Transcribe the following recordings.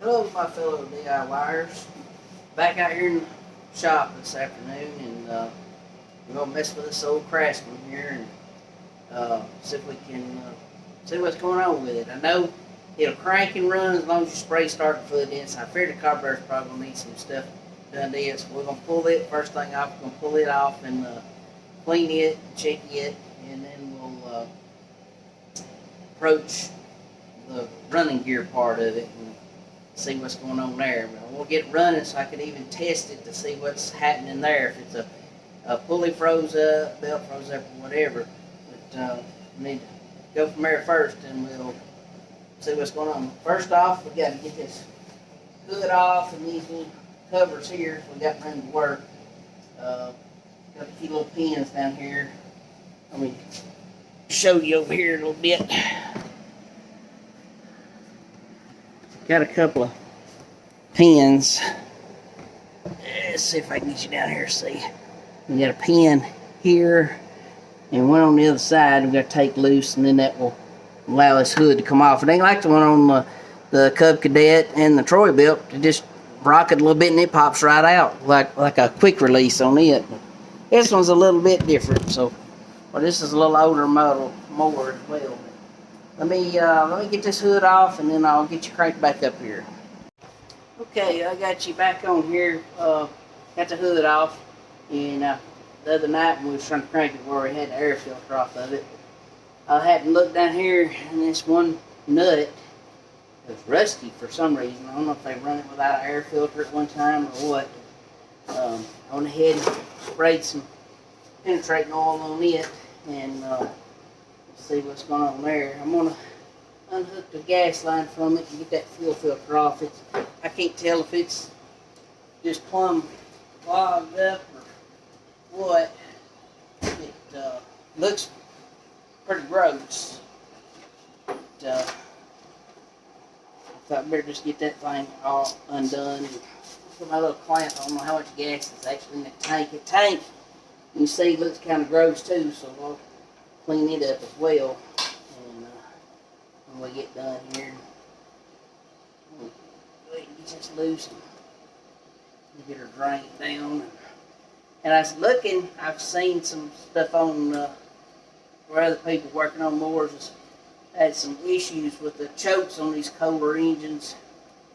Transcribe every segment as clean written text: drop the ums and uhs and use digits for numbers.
Hello, my fellow DIYers. Back out here in the shop this afternoon, and we're gonna mess with this old Craftsman here and see if we can see what's going on with it. I know it'll crank and run as long as you spray starting fluid in. So I fear the carburetor's probably gonna need some stuff done to it. So we're gonna pull it first thing off. We're gonna pull it off and clean it, check it, and then we'll approach the running gear part of it and see what's going on there. But we'll get running so I can even test it to see what's happening there. If it's a pulley froze up, belt froze up, or whatever. But we need to go from there first, and we'll see what's going on. First off, we got to get this hood off and these little covers here. So we got room to work. Got a few little pins down here. Let me show you over here a little bit. Got a couple of pins. Let's see if I can get you down here to see. We got a pin here and one on the other side. We got to take loose, and then that will allow this hood to come off. It ain't like the one on the Cub Cadet and the Troy Built. It just rock it a little bit and it pops right out like a quick release on it. This one's a little bit different. So, well, this is a little older model mower as well. Let me get this hood off, and then I'll get you cranked back up here. Okay, I got you back on here. Got the hood off, and the other night when we was trying to crank it where we had the air filter off of it, I had to look down here, and this one nut was rusty for some reason. I don't know if they run it without an air filter at one time or what. I went ahead and sprayed some penetrating oil on it, and see what's going on there. I'm going to unhook the gas line from it and get that fuel filter off. I can't tell if it's just plumb clogged up or what. It looks pretty gross. But, I thought I'd better just get that thing all undone. And put my little clamp. I don't know how much gas is actually in the tank. The tank, you see, looks kind of gross too, so I'll clean it up as well. And when we get done here, we'll go ahead and get this loose and get her drained down. And I was looking, I've seen some stuff on where other people working on mowers had some issues with the chokes on these Kohler engines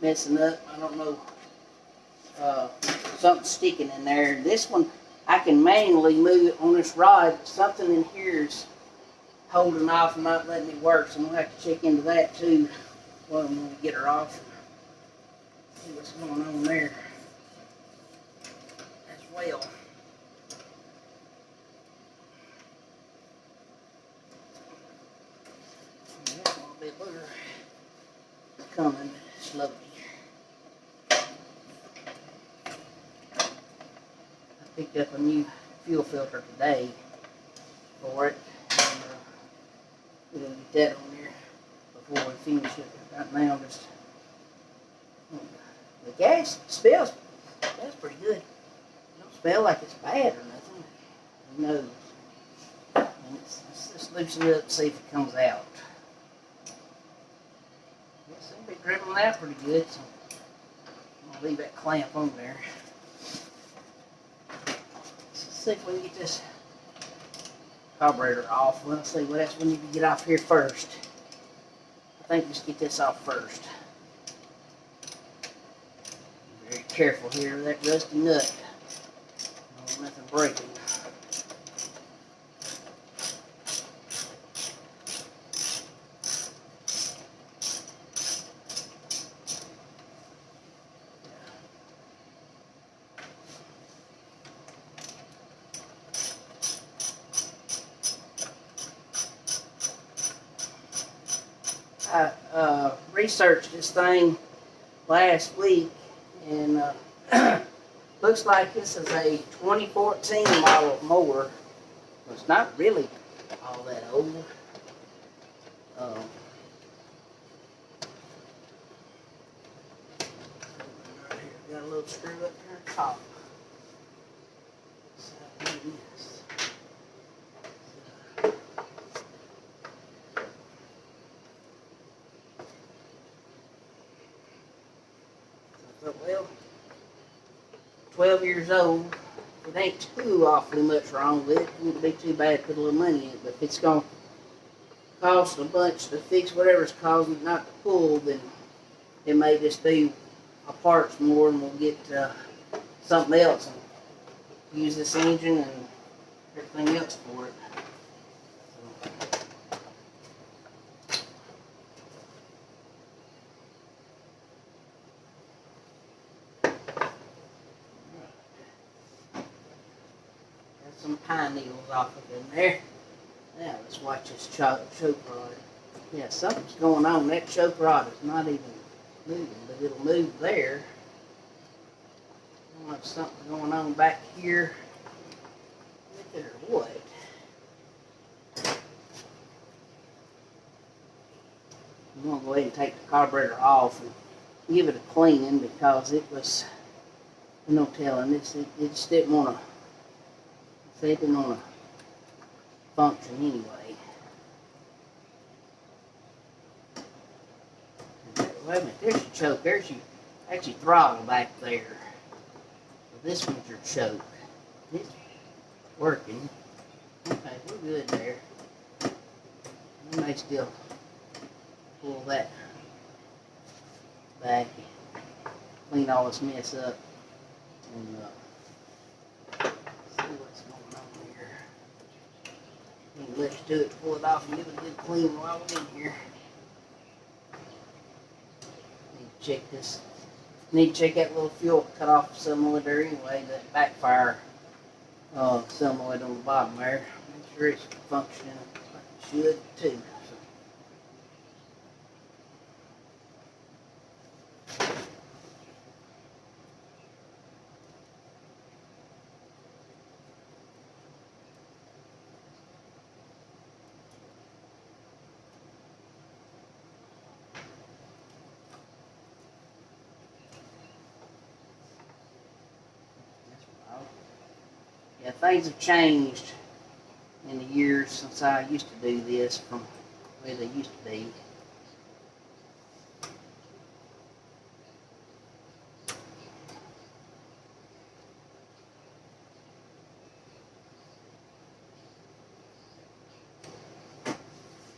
messing up. I don't know, something sticking in there. This one, I can manually move it on this rod. Something in here is holding off and not letting me work, so I'm going to have to check into that too while I'm going to get her off. See what's going on there as well. That's going to be a booger. It's coming slowly. I picked up a new fuel filter today for it. We're going to get that on there before we finish it. Right now, just the gas smells. That's pretty good. It don't smell like it's bad or nothing. Who knows? Let's just loosen it up and see if it comes out. Yes, it'll be dribbling out pretty good. So I'm gonna leave that clamp on there. Let's see if we can get this carburetor off. Well, let's see what else we need to get off here first. I think let's get this off first. Be very careful here with that rusty nut. No, nothing breaking. I researched this thing last week, and looks like this is a 2014 model mower. It's not really all that old. Got a little screw up here at the top. So, yes. But, well, 12 years old, it ain't too awfully much wrong with it. It wouldn't be too bad to put a little money in it. But if it's going to cost a bunch to fix whatever's causing it not to pull, then it may just be a parts more, and we'll get something else and use this engine and everything else for it. Got some pine needles off of in there. Now let's watch this choke rod. Yeah, something's going on. That choke rod is not even moving, but it'll move there. I don't know if something's going on back here with it or what. I'm going to go ahead and take the carburetor off and give it a clean, because it was, no telling, it just didn't want to, it didn't want to function anyway. Wait a minute, there's your choke. There's your actually throttle back there. So this one's your choke. It's working. Okay, we're good there. We may still pull that back, clean all this mess up, and see what's going on here. You can lift to it, pull it off, and give it a good clean while we're in here. Check this. Need to check that little fuel cutoff solenoid anyway, that backfire solenoid on the bottom there. Make sure it's functioning like it should too. Yeah, things have changed in the years since I used to do this from the way they used to be.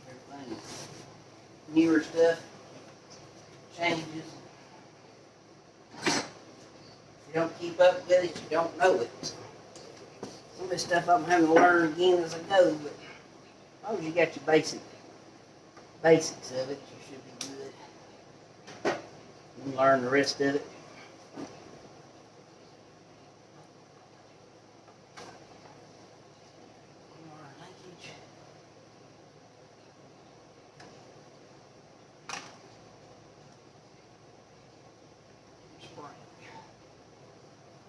Everything, newer stuff changes. If you don't keep up with it, you don't know it. Some of this stuff I'm having to learn again as I go, but as long as you got your basics of it, you should be good. You can learn the rest of it.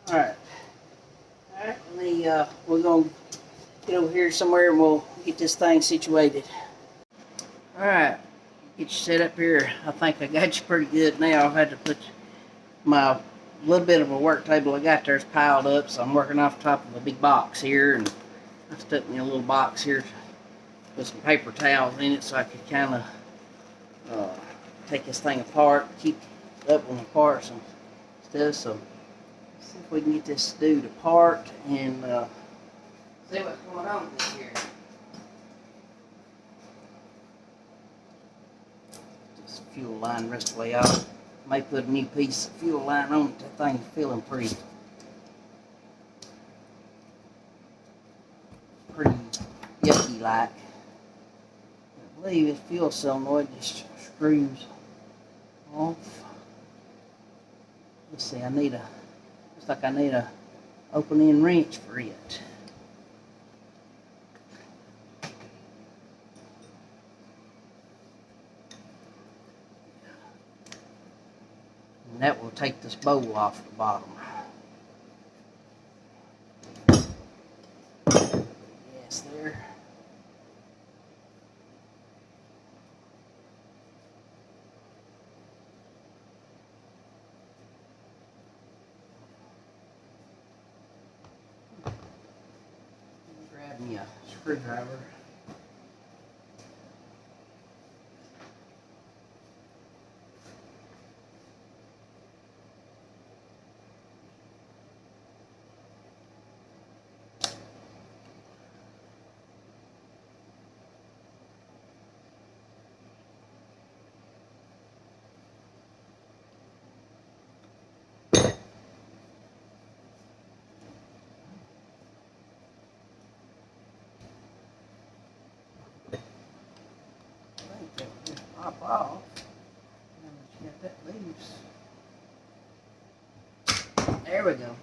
Alright. Alright, we're going to get over here somewhere and we'll get this thing situated. Alright, get you set up here. I think I got you pretty good now. I've had to put my little bit of a work table I got there's piled up, so I'm working off the top of a big box here, and I stuck me a little box here with some paper towels in it so I could kind of take this thing apart, keep up on the parts and stuff. So see if we can get this dude apart and see what's going on with this here. This fuel line the rest of the way out. May put a new piece of fuel line on it. That thing's feeling pretty yucky like. I believe this fuel solenoid just screws off. Let's see, looks like I need a open-end wrench for it. And that will take this bowl off the bottom. Yes, there. Grab me a screwdriver. pop off. Now that you got that loose. There we go.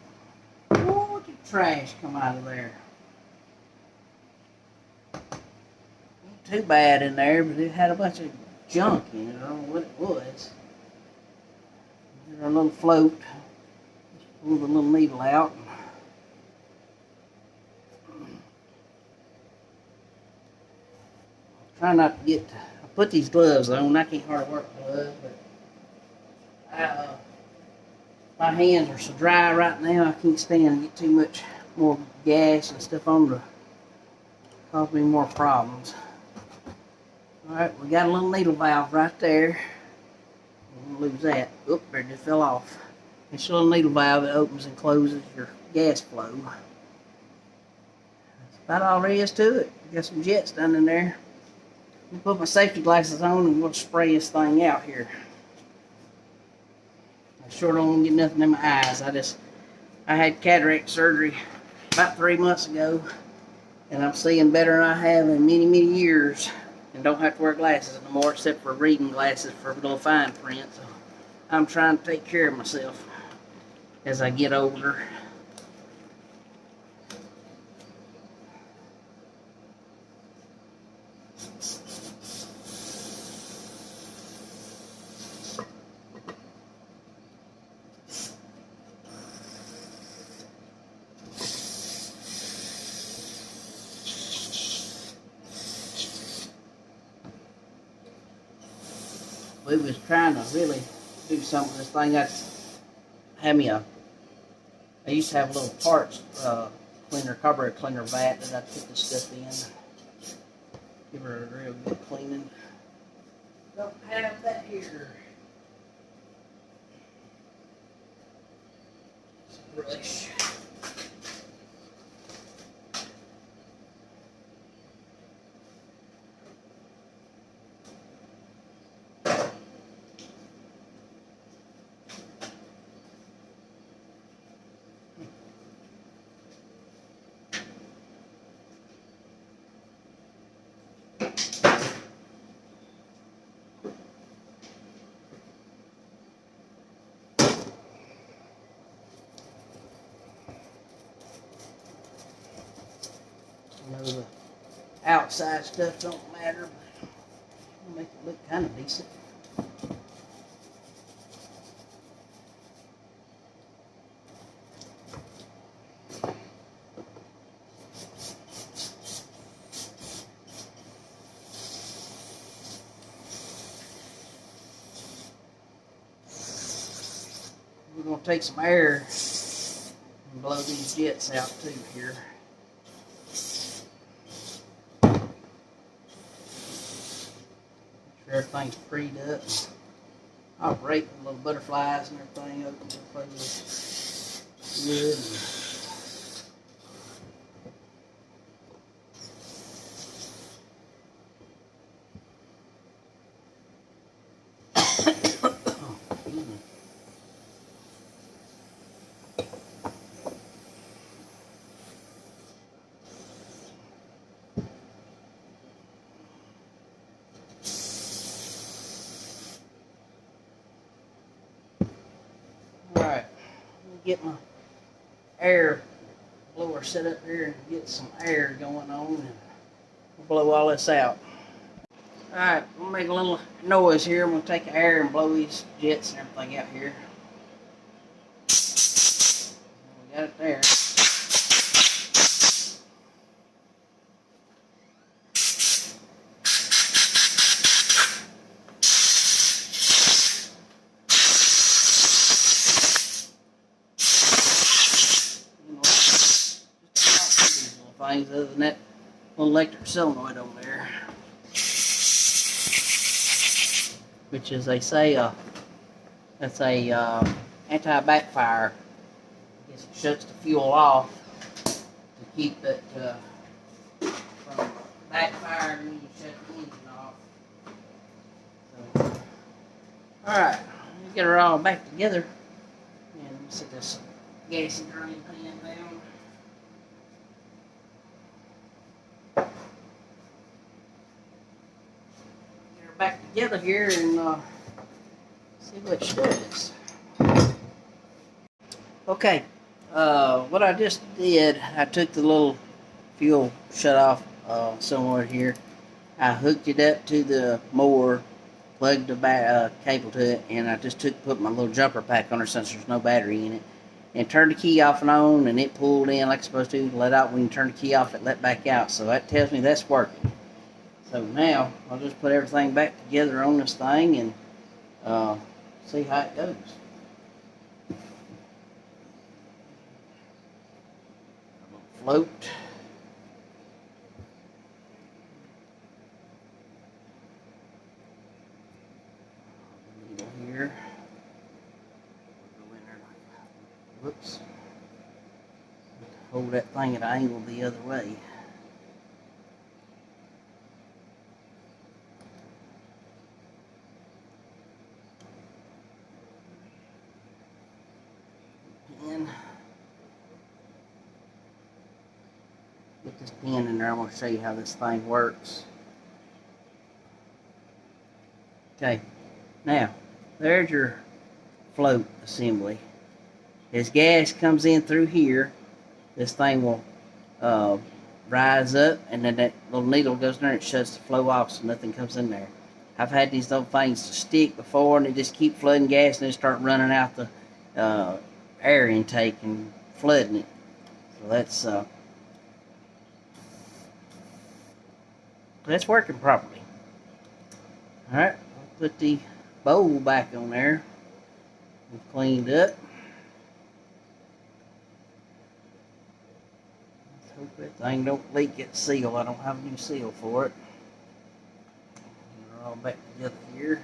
Ooh, look at the trash come out of there. Ain't too bad in there, but it had a bunch of junk in it. I don't know what it was. There's our little float. Just pull the little needle out. Try not to get. I put these gloves on. I can't hardly work gloves, but my hands are so dry right now. I can't stand to get too much more gas and stuff on to cause me more problems. All right, we got a little needle valve right there. I'm gonna lose that. Oop, there it just fell off. It's a little needle valve that opens and closes your gas flow. That's about all there is to it. Got some jets down in there. I'm gonna put my safety glasses on and we'll spray this thing out here. I sure don't want to get nothing in my eyes. I had cataract surgery about 3 months ago, and I'm seeing better than I have in many, many years, and don't have to wear glasses no more except for reading glasses for little fine print. So I'm trying to take care of myself as I get older. We was trying to really do something with this thing. I used to have a little parts cleaner, carburetor cleaner vat that I put this stuff in. Give her a real good cleaning. Don't have that here. Brush. I know the outside stuff don't matter, but it'll make it look kind of decent. We're going to take some air and blow these jets out too here. Everything's freed up. Operating little butterflies and everything open to close good. Alright, get my air blower set up here and get some air going on and we'll blow all this out. Alright, we'll make a little noise here. I'm going to take air and blow these jets and everything out here. We got it there. Things other than that little electric solenoid over there, which is, they say, that's a anti-backfire. I guess it shuts the fuel off to keep it from backfiring when you shut the engine off. So, alright, let's get her all back together and set this gas and drain pan down. it back together here and see what she does. Okay, what I just did, I took the little fuel shut off somewhere here. I hooked it up to the mower, plugged the cable to it, and I just put my little jumper pack on there since there's no battery in it, and turned the key off and on, and it pulled in like it's supposed to. Let out when you turn the key off, it let back out. So that tells me that's working. So now I'll just put everything back together on this thing and see how it goes. Float. Needle here. Go in there like, whoops. Hold that thing at an angle the other way. Pin. Get this pin in there. I'm going to show you how this thing works. Okay, now there's your float assembly. As gas comes in through here, this thing will rise up, and then that little needle goes in there and it shuts the flow off so nothing comes in there. I've had these little things to stick before, and they just keep flooding gas and they start running out the air intake and flooding it. So that's working properly. Alright, I'll put the bowl back on there. We've cleaned up. Let's hope that thing don't leak its seal. I don't have a new seal for it. We're all back together here.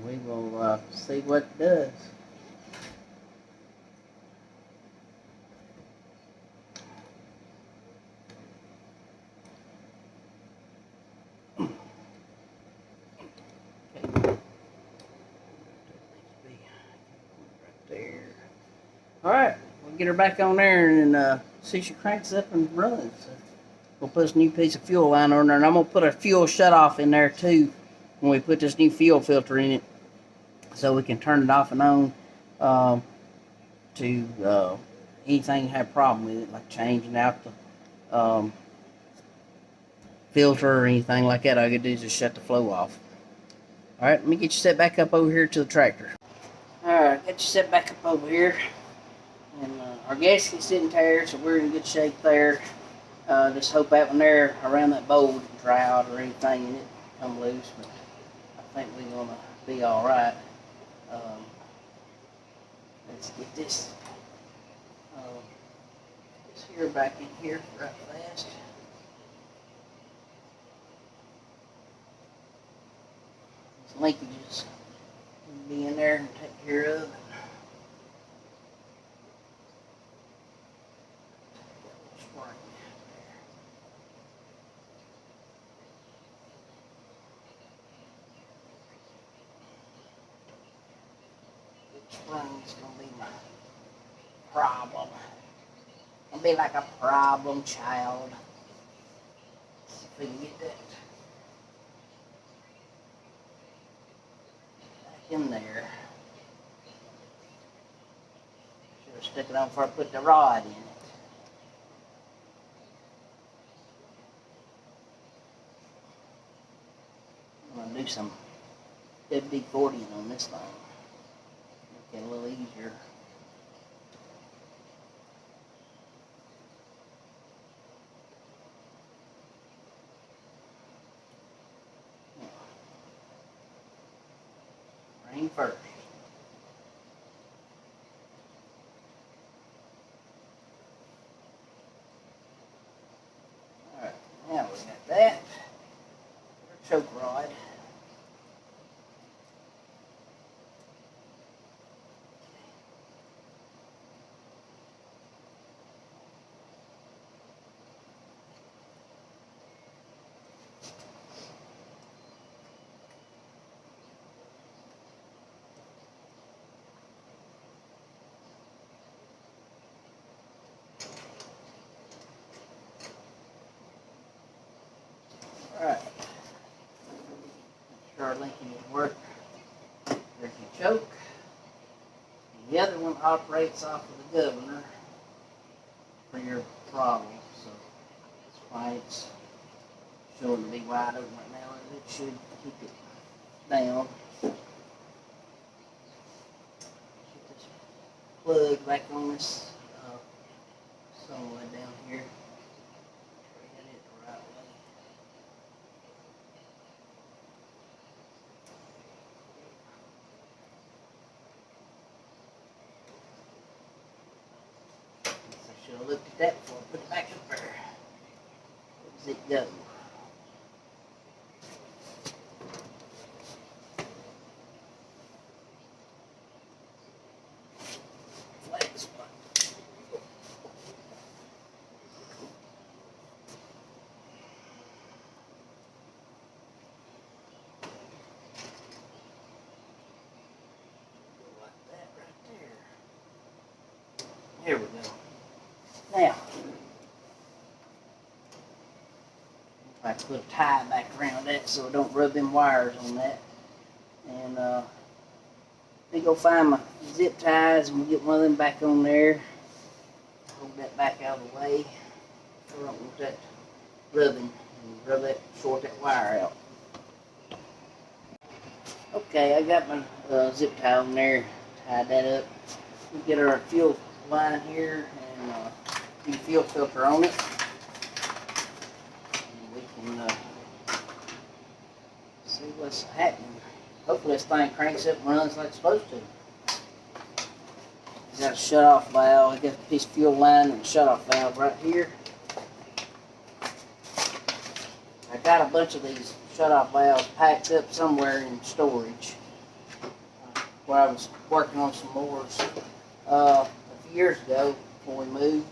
We will see what it does. Alright, we'll get her back on there and see if she cranks up and runs. So we'll put this new piece of fuel line on there, and I'm going to put a fuel shutoff in there too when we put this new fuel filter in it, so we can turn it off and on to anything have a problem with it, like changing out the filter or anything like that. All I gotta do is just shut the flow off. Alright, let me get you set back up over here to the tractor. Alright, get you set back up over here. And our gasket's didn't tear, so we're in good shape there. Just hope that one there around that bowl didn't dry out or anything and it come loose, but I think we're gonna be alright. Let's get this here back in here right fast. These linkages will be in there and take care of it. Sprung's gonna be my problem. Gonna be like a problem child. Let's see if we can get that back in there. Should have stuck it on before I put the rod in it. I'm gonna do some WD-40 on this thing. Make it a little easier. Rain first. Alright, now we got that. Our choke rod. Alright. Make sure our linking will work. There's your choke. And the other one operates off of the governor for your throttle. So that's why it's showing to be wide open right now, and it should keep it down. Get this plug back on this somewhere down here. Try to get it the right way. I should have looked at that before I put it back up there. Where does it go? Flat spot. Like that right there. There we go. Now, I put a tie back around that so it don't rub them wires on that. And let me go find my zip ties and we'll get one of them back on there. Hold that back out of the way. So I don't want that rubbing and rub that, short that wire out. Okay, I got my zip tie on there, tied that up. We'll get our fuel line here and the fuel filter on it. And we can see what's happening. Hopefully this thing cranks up and runs like it's supposed to. It's got a shut-off valve. I got a piece of fuel line and a shut-off valve right here. I got a bunch of these shut-off valves packed up somewhere in storage where I was working on some mowers a few years ago before we moved.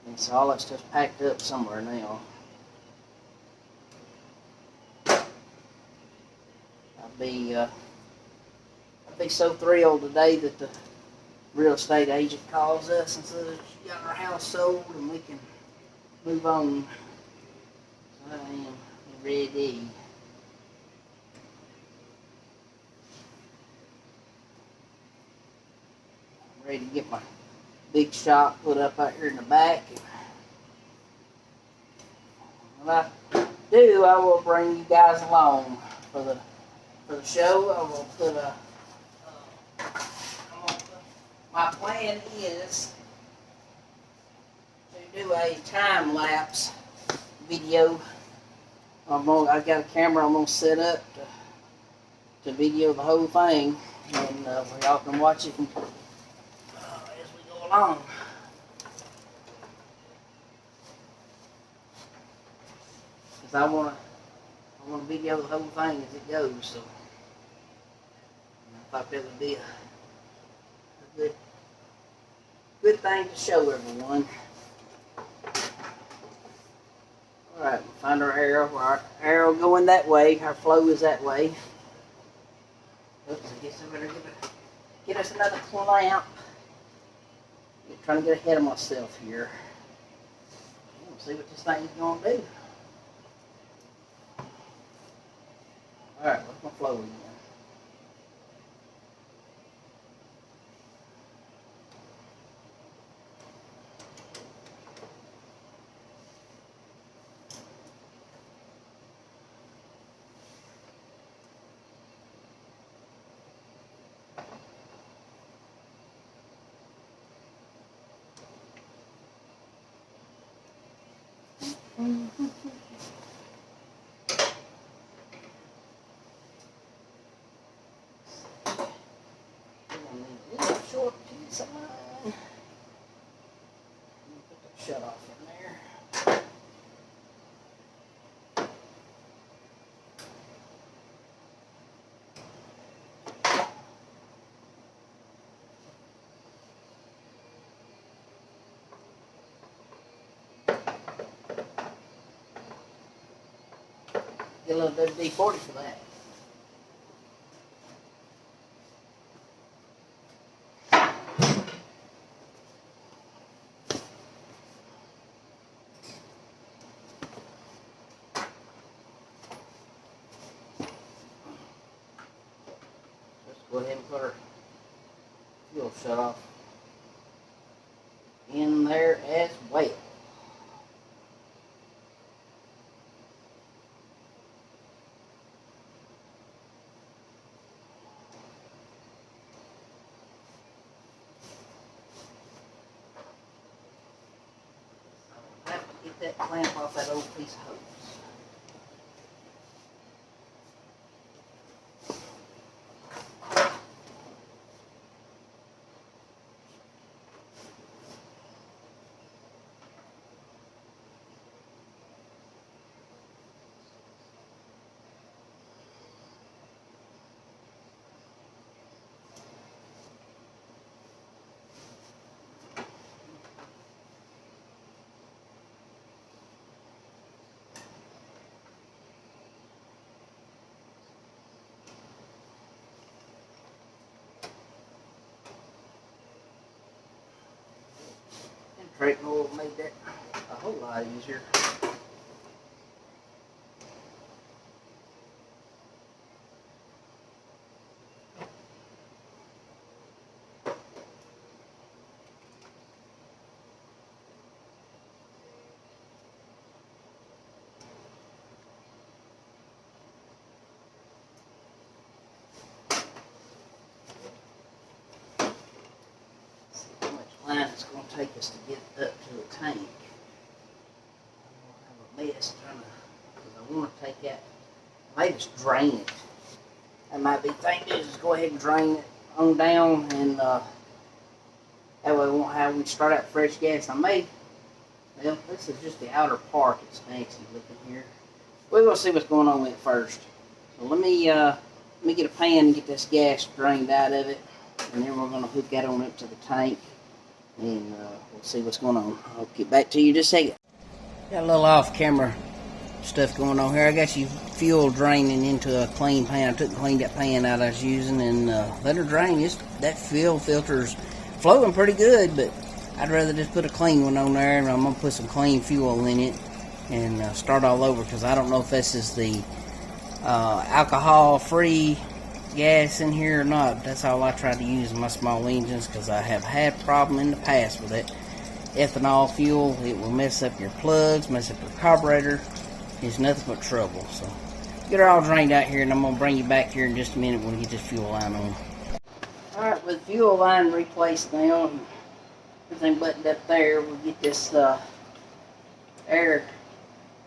And so all that stuff's packed up somewhere now. I'd be so thrilled today that the real estate agent calls us and says she got our house sold and we can move on. So I am ready. I'm ready to get my big shop put up out here in the back. When I do, I will bring you guys along for the show. I will put my plan is to do a time-lapse video. I got a camera I'm going to set up to video the whole thing, and y'all can watch it as we go along. Because I want to video the whole thing as it goes, so I thought that would be a good thing to show everyone. Alright, we'll find our arrow. Our arrow going that way. Our flow is that way. Oops, I guess I better get us another clamp. I'm trying to get ahead of myself here. We'll see what this thing's going to do. Alright, what's my flow again? Short piece of mine. Put the shut off in there. Get a little WD-40 for that. go ahead and put our fuel shut off in there as well. I have to get that clamp off that old piece of hose. Tractor oil made that a whole lot easier. See how much line it's going to take us to get up to the tank. I have a mess trying to, because I want to take that. I may just drain it. That might be the thing to do, is just go ahead and drain it on down, and that way we won't have, we start out fresh gas. I may, well, this is just the outer part that's nasty looking here. We're going to see what's going on with it first. So let me get a pan and get this gas drained out of it, and then we're going to hook that on up to the tank, and we'll see what's going on. I'll get back to you in just a second. Got a little off-camera stuff going on here. I got you fuel draining into a clean pan. I took and cleaned that pan out I was using and let her drain. That fuel filter's flowing pretty good, but I'd rather just put a clean one on there, and I'm going to put some clean fuel in it and start all over, because I don't know if this is the alcohol-free gas in here or not. That's all I try to use in my small engines, because I have had a problem in the past with that ethanol fuel. It will mess up your plugs, mess up your carburetor. It's nothing but trouble. So get her all drained out here, and I'm going to bring you back here in just a minute when we get this fuel line on. Alright, with the fuel line replaced now and everything buttoned up there, we'll get this air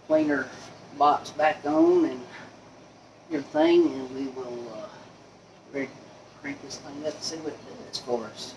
cleaner box back on and everything, and we will crank this thing up and see what it does for us.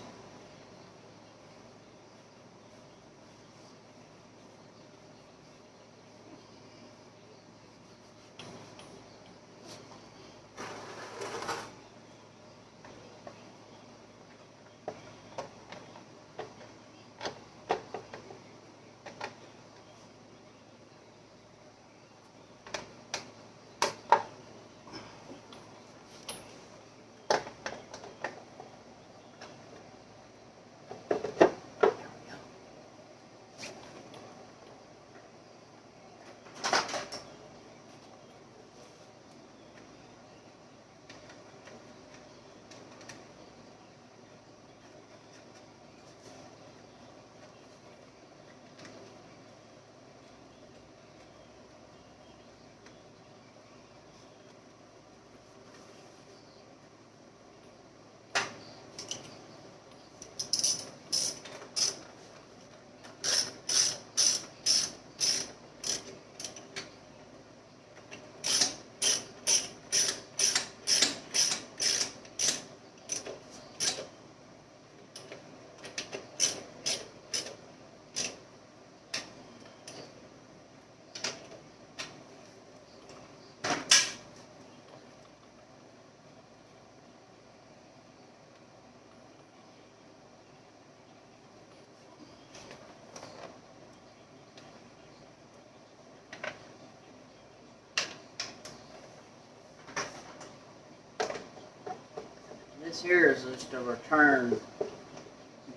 This here is just a return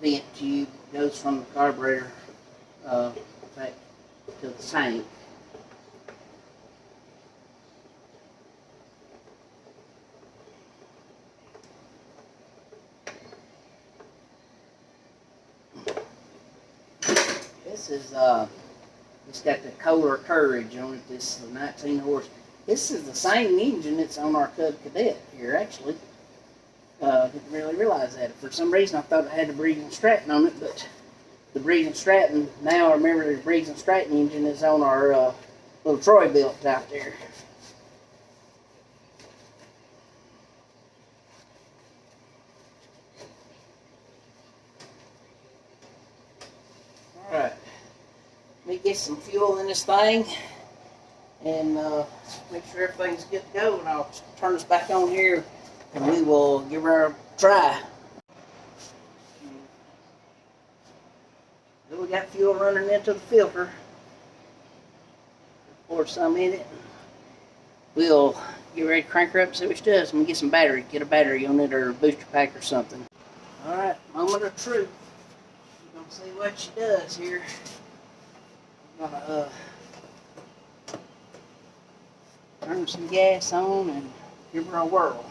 vent tube. Goes from the carburetor back to the tank. This is it's got the Kohler Courage on it. This is a 19 horse. This is the same engine that's on our Cub Cadet here, actually. Didn't really realize that. For some reason, I thought it had the Briggs and Stratton on it, but the Briggs and Stratton, now I remember the Briggs and Stratton engine is on our little Troy built out there. Alright, let me get some fuel in this thing and make sure everything's good to go, and I'll turn this back on here and we will give her a try. So we got fuel running into the filter. Pour some in it. We'll get ready to crank her up and see what she does. I'm gonna get some battery, get a battery on it or a booster pack or something. Alright, moment of truth. We're gonna see what she does here. I'm gonna turn some gas on and give her a whirl.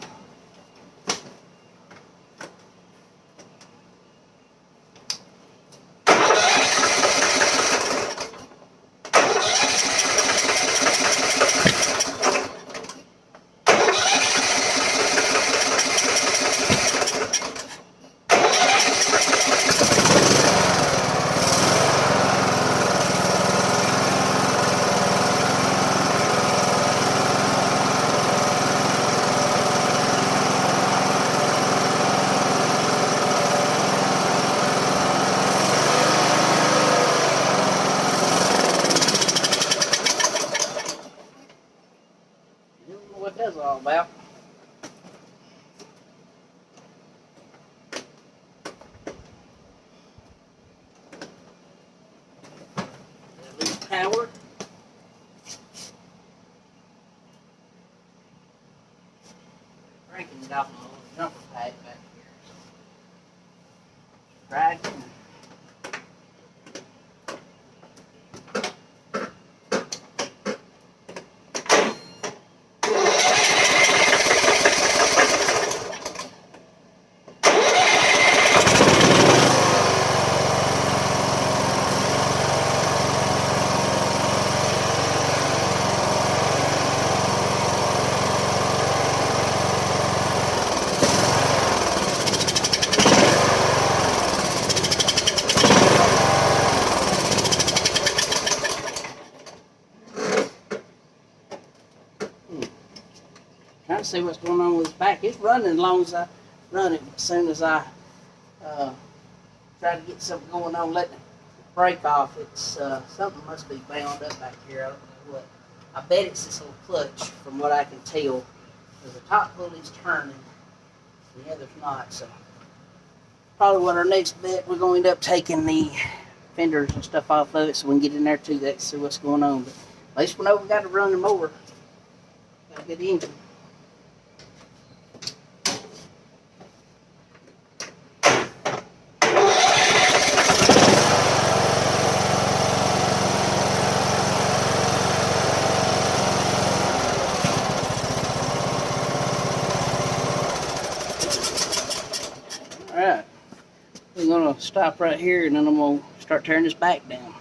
What that's all about. Lose power. Breaking it off my little jumper pad back here. Drag it. Trying to see what's going on with its back. It's running as long as I run it. As soon as I try to get something going on, let the brake off, it's something must be bound up back here. I don't know what. I bet it's this little clutch from what I can tell. Because the top pulley's turning, the other's not. So probably what our next bit, we're going to end up taking the fenders and stuff off of it so we can get in there too, that see what's going on. But at least we know we got to run the mower. Got a good engine. Alright, we're going to stop right here and then I'm going to start tearing this back down.